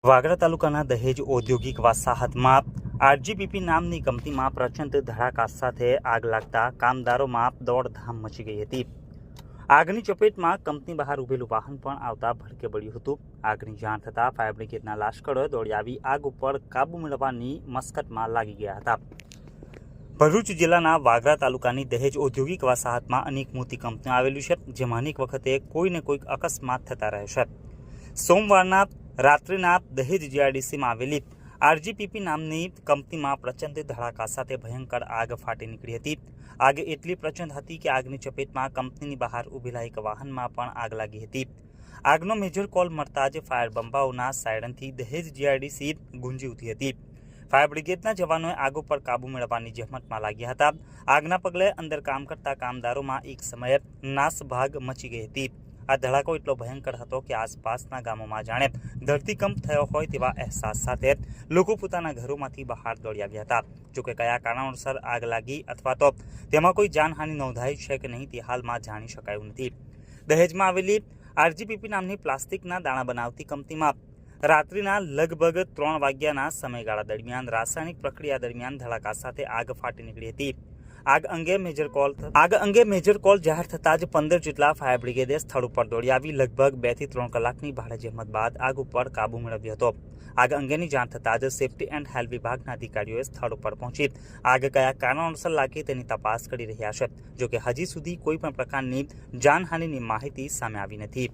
વાગરા તાલુકાના દહેજ ઔદ્યોગિક વસાહતમાં આરજીપીપી નામની કંપનીમાં પ્રચંડ ધડાકા સાથે આગ લાગતા કામદારોમાં દોડધામ મચી ગઈ હતી। આગની ચપેટમાં કંપની બહાર ઉભેલું વાહન પણ આવતા ભડકે પડ્યું હતું। આગની જાણ થતાં ફાયર બ્રિગેડના લાશ્કરો દોડી આવી આગ ઉપર કાબુ મેળવવાની મશક્કતમાં લાગી ગયા હતા। ભરૂચ જિલ્લાના વાગરા તાલુકાની દહેજ ઔદ્યોગિક વસાહતમાં અનેક મોટી કંપનીઓ આવેલી છે, જેમાં અનેક વખતે કોઈને કોઈક અકસ્માત થતા રહે છે। સોમવારના રાત્રિના દહેજ જીઆઈડીસીમાં આવેલી આરજીપીપી નામની કંપનીમાં પ્રચંડ ધડાકા સાથે ભયંકર આગ ફાટી નીકળી હતી। આગ એટલી પ્રચંડ હતી કે આગની ચપેટમાં કંપનીની બહાર ઊભેલા એક વાહનમાં પણ આગ લાગી હતી। આગનો મેજર કોલ મળતા જ ફાયર બંબાઓના સાયરનથી દહેજ જીઆઈડીસી ગુંજી ઉઠી હતી। ફાયર બ્રિગેડના જવાનોએ આગ ઉપર કાબુ મેળવવાની જહેમતમાં લાગ્યા હતા। આગના પગલે અંદર કામ કરતા કામદારોમાં એક સમયે નાસભાગ મચી ગઈ હતી। આ ધડાકો એટલો ભયંકર હતો કે આસપાસના ગામોમાં જાણે ધરતીકંપ થયો હોય તેવા અહેસાસ સાથે લોકો પોતાના ઘરોમાંથી બહાર દોડી આવ્યા હતા। જોકે કયા કારણોસર આગ લાગી અથવા તો તેમાં કોઈ જાનહાનિ નોંધાઈ છે કે નહીં તે હાલમાં જાણી શકાયું નથી। દહેજમાં આવેલી આરજીપીપી નામની પ્લાસ્ટિકના દાણા બનાવતી કંપનીમાં રાત્રિના લગભગ 3 વાગ્યાના સમયગાળા દરમિયાન રાસાયણિક પ્રક્રિયા દરમિયાન ધડાકા સાથે આગ ફાટી નીકળી હતી। આગ અંગે મેજર કોલ જાહેર થતાં જ 15 જેટલા ફાયર બ્રિગેડે સ્થળ ઉપર દોડી આવી લગભગ 2 થી 3 કલાકની ભારે જહેમત બાદ આગ ઉપર કાબુ મેળવ્યો હતો। આગ અંગેની જાણ થતાં જ સેફટી એન્ડ હેલ્થ વિભાગના અધિકારીઓએ સ્થળ ઉપર પહોંચી આગ કયા કારણોસર લાગી તેની તપાસ કરી રહ્યા છે। જોકે હજી સુધી કોઈ પણ પ્રકારની જાનહાનિની માહિતી સામે આવી નથી।